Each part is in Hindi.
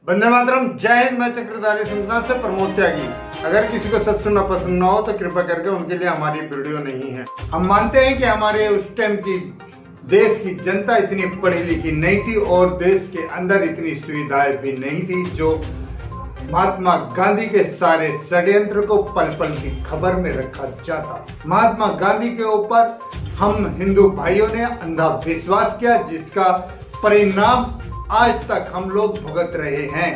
वंदे मातरम। जय हिंद। मैं चक्रधारी सिंह से प्रमोद त्यागी। अगर किसी को सच सुनना पसंद ना हो तो कृपया करके उनके लिए हमारी वीडियो नहीं है। हम मानते हैं कि हमारे उस टाइम की देश की जनता इतनी पढ़ी लिखी नहीं थी और देश के अंदर इतनी सुविधाएं भी नहीं थी जो महात्मा गांधी के सारे षड्यंत्र को पल पल की खबर में रखा जाता। महात्मा गांधी के ऊपर हम हिंदू भाइयों ने अंधा विश्वास किया, जिसका परिणाम आज तक हम लोग भुगत रहे हैं।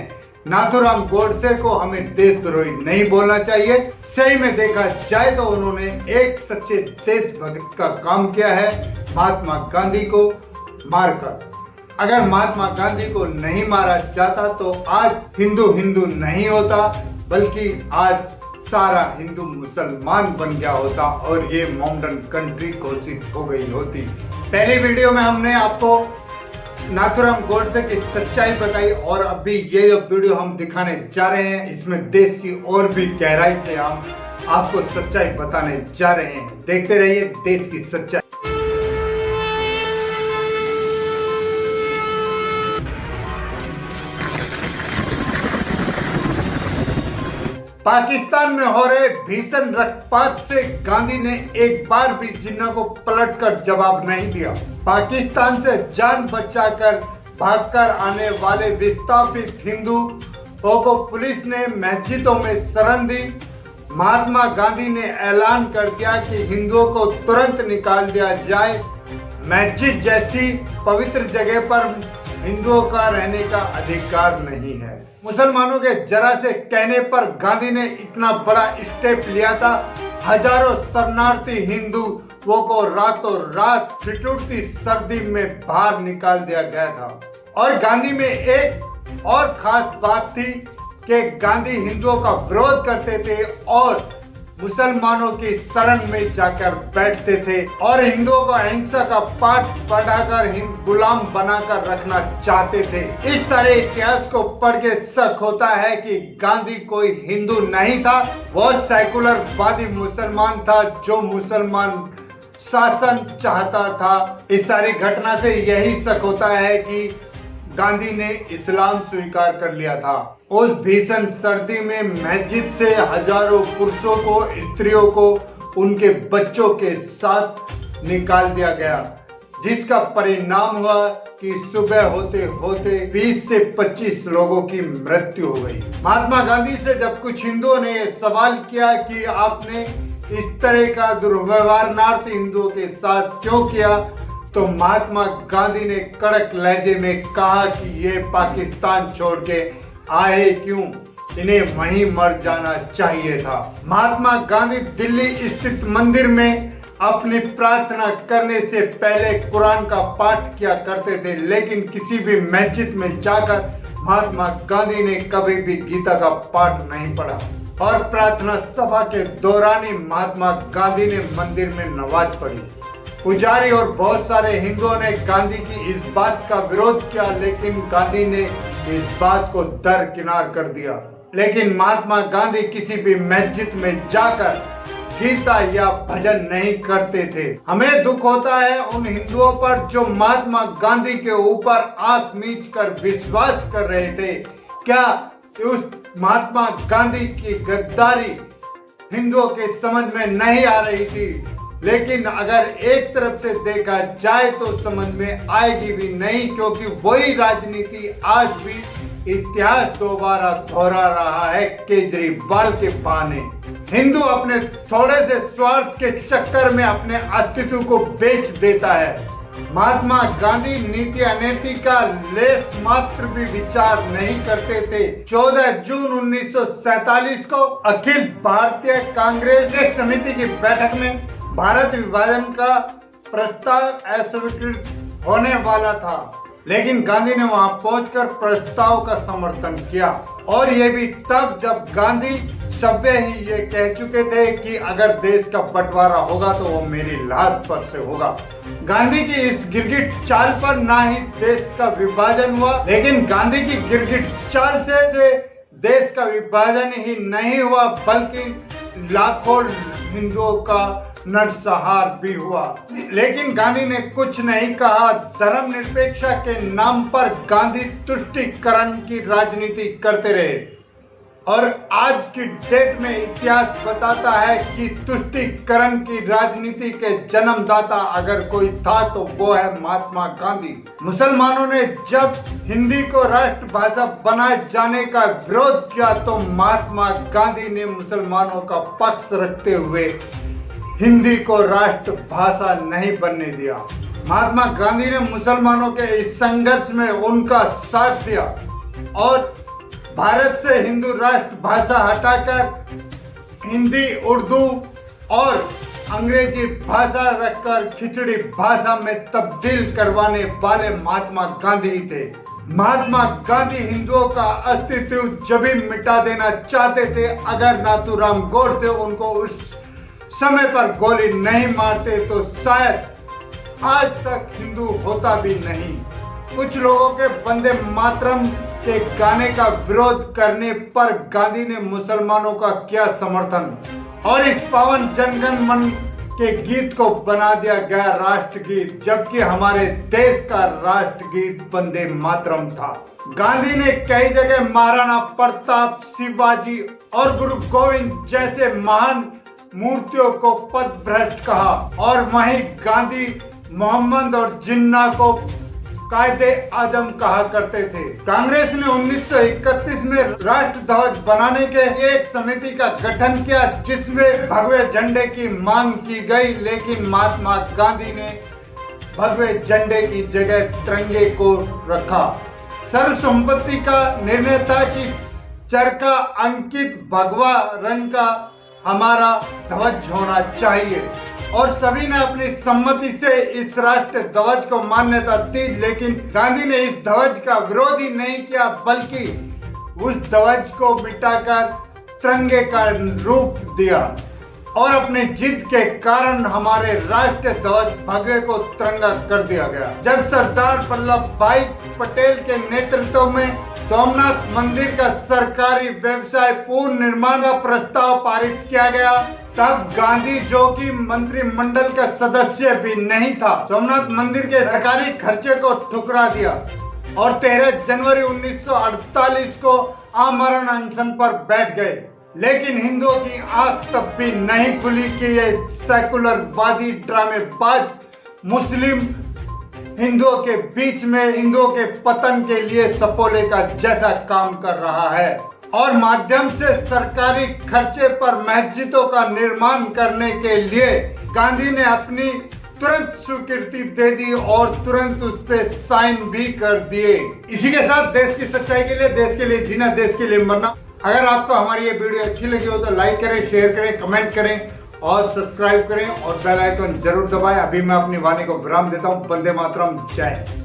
नाथूराम गोडसे को हमें देशद्रोही नहीं बोलना चाहिए। सही में देखा जाए तो उन्होंने एक सच्चे देशभक्त का काम किया है, महात्मा गांधी को मारकर। अगर महात्मा गांधी को नहीं मारा जाता तो आज हिंदू हिंदू नहीं होता, बल्कि आज सारा हिंदू मुसलमान बन गया होता और ये मॉडर्न कंट्री घोषित हो गई होती। पहली वीडियो में हमने आपको नाथूराम गोडसे की सच्चाई बताई और अभी ये जो वीडियो हम दिखाने जा रहे हैं इसमें देश की और भी गहराई से हम आपको सच्चाई बताने जा रहे हैं। देखते रहिए देश की सच्चाई। पाकिस्तान में हो रहे भीषण रक्तपात से गांधी ने एक बार भी जिन्ना को पलटकर जवाब नहीं दिया। पाकिस्तान से जान बचाकर भागकर आने वाले विस्थापित हिंदुओं को पुलिस ने मस्जिदों में शरण दी। महात्मा गांधी ने ऐलान कर दिया कि हिंदुओं को तुरंत निकाल दिया जाए। मस्जिद जैसी पवित्र जगह पर हिंदुओं का रहने का अधिकार नहीं है। मुसलमानों के जरा से कहने पर गांधी ने इतना बड़ा स्टेप लिया था। हजारों शरणार्थी हिंदुओं को रातों रात ठिठुरती सर्दी में बाहर निकाल दिया गया था। और गांधी में एक और खास बात थी कि गांधी हिंदुओं का विरोध करते थे और मुसलमानों की शरण में जाकर बैठते थे और हिंदुओं को अहिंसा का पाठ पढ़ाकर गुलाम बनाकर रखना चाहते थे। इस सारे इतिहास को पढ़ के शक होता है कि गांधी कोई हिंदू नहीं था, वो सेकुलरवादी मुसलमान था जो मुसलमान शासन चाहता था। इस सारी घटना से यही शक होता है कि गांधी ने इस्लाम स्वीकार कर लिया था। उस भीषण सर्दी में मस्जिद से हजारों पुरुषों को, स्त्रियों को उनके बच्चों के साथ निकाल दिया गया, जिसका परिणाम हुआ कि सुबह होते होते 20 से 25 लोगों की मृत्यु हो गई। महात्मा गांधी से जब कुछ हिंदुओं ने सवाल किया कि आपने इस तरह का दुर्व्यवहार नार्थ हिंदुओं के साथ क्यों किया, तो महात्मा गांधी ने कड़क लहजे में कहा कि ये पाकिस्तान छोड़ के आए क्यों, इन्हें वहीं मर जाना चाहिए था। महात्मा गांधी दिल्ली स्थित मंदिर में अपनी प्रार्थना करने से पहले कुरान का पाठ किया करते थे, लेकिन किसी भी मस्जिद में जाकर महात्मा गांधी ने कभी भी गीता का पाठ नहीं पढ़ा। और प्रार्थना सभा के दौरान ही महात्मा गांधी ने मंदिर में नमाज पढ़ी। पुजारी और बहुत सारे हिंदुओं ने गांधी की इस बात का विरोध किया, लेकिन गांधी ने इस बात को दरकिनार कर दिया। लेकिन महात्मा गांधी किसी भी मस्जिद में जाकर गीता या भजन नहीं करते थे। हमें दुख होता है उन हिंदुओं पर जो महात्मा गांधी के ऊपर आंख मीच कर विश्वास कर रहे थे। क्या उस महात्मा गांधी की गद्दारी हिंदुओं के समझ में नहीं आ रही थी? लेकिन अगर एक तरफ से देखा जाए तो समझ में आएगी भी नहीं, क्योंकि वही राजनीति आज भी इतिहास दोबारा दोहरा रहा है केजरीवाल के बहाने। हिंदू अपने थोड़े से स्वार्थ के चक्कर में अपने अस्तित्व को बेच देता है। महात्मा गांधी नीति अनीति का लेस मात्र भी विचार नहीं करते थे। 14 जून 1947 को अखिल भारतीय कांग्रेस समिति की बैठक में भारत विभाजन का प्रस्ताव अस्वीकृत होने वाला था, लेकिन गांधी ने वहां पहुंचकर प्रस्ताव का समर्थन किया। और ये भी तब जब गांधी सभ्य ही ये कह चुके थे कि अगर देश का बंटवारा होगा तो वो मेरी लाश पर से होगा। गांधी की इस गिरगिट चाल पर ना ही देश का विभाजन हुआ, लेकिन गांधी की गिरगिट चाल से देश का विभाजन ही नहीं हुआ, बल्कि लाखों हिंदुओं का नरसंहार भी हुआ। लेकिन गांधी ने कुछ नहीं कहा। धर्मनिरपेक्षता के नाम पर गांधी तुष्टीकरण की राजनीति करते रहे और आज की डेट में इतिहास बताता है कि तुष्टीकरण की राजनीति के जन्मदाता अगर कोई था तो वो है महात्मा गांधी। मुसलमानों ने जब हिंदी को राष्ट्रभाषा बनाए जाने का विरोध किया तो महात्मा गांधी ने मुसलमानों का पक्ष रखते हुए हिंदी को राष्ट्रभाषा नहीं बनने दिया। महात्मा गांधी ने मुसलमानों के इस संघर्ष में उनका साथ दिया और भारत से हिंदू राष्ट्रभाषा हटाकर हिंदी, उर्दू और अंग्रेजी भाषा रखकर खिचड़ी भाषा में तब्दील करवाने वाले महात्मा गांधी ही थे। महात्मा गांधी हिंदुओं का अस्तित्व जब भी मिटा देना चाहते थे अगर नाथूराम गोडसे उनको उस समय पर गोली नहीं मारते तो शायद आज तक हिंदू होता भी नहीं। कुछ लोगों के वंदे मातरम के गाने का विरोध करने पर गांधी ने मुसलमानों का किया समर्थन और इस पावन जनगण मन के गीत को बना दिया गया राष्ट्रगीत, जबकि हमारे देश का राष्ट्रगीत वंदे मातरम था। गांधी ने कई जगह महाराणा प्रताप, शिवाजी और गुरु गोविंद जैसे महान मूर्तियों को पदभ्रष्ट कहा और वहीं गांधी मोहम्मद और जिन्ना को कायदे आजम कहा करते थे। कांग्रेस ने 1931 में राष्ट्र ध्वज बनाने के एक समिति का गठन किया जिसमें भगवे झंडे की मांग की गई, लेकिन महात्मा गांधी ने भगवे झंडे की जगह तिरंगे को रखा। सर्वसम्मति का निर्णय था कि चरखा अंकित भगवा रंग का हमारा ध्वज होना चाहिए और सभी ने अपनी सम्मति से इस राष्ट्र ध्वज को मान्यता दी। लेकिन गांधी ने इस ध्वज का विरोध ही नहीं किया बल्कि उस ध्वज को मिटाकर तिरंगे का रूप दिया और अपनी जिद के कारण हमारे राष्ट्रीय ध्वज भगवे को तिरंगा कर दिया गया। जब सरदार वल्लभ भाई पटेल के नेतृत्व में सोमनाथ मंदिर का सरकारी व्यवसाय पुनर्निर्माण का प्रस्ताव पारित किया गया तब गांधी, जो कि मंत्रिमंडल का सदस्य भी नहीं था, सोमनाथ मंदिर के सरकारी खर्चे को ठुकरा दिया और 13 जनवरी 1948 को आमरण अनशन पर बैठ गए। लेकिन हिंदुओं की आंख तब भी नहीं खुली कि ये सेकुलरवादी ड्रामेबाज मुस्लिम हिंदुओं के बीच में हिंदुओं के पतन के लिए सपोले का जैसा काम कर रहा है और माध्यम से सरकारी खर्चे पर मस्जिदों का निर्माण करने के लिए गांधी ने अपनी तुरंत स्वीकृति दे दी और तुरंत उस पे साइन भी कर दिए। इसी के साथ देश की सच्चाई के लिए जीना, देश के लिए मरना। अगर आपको हमारी ये वीडियो अच्छी लगी हो तो लाइक करें, शेयर करें, कमेंट करें और सब्सक्राइब करें और बेल आइकन जरूर दबाएं। अभी मैं अपनी वाणी को विराम देता हूँ। वंदे मातरम, जय हिंद।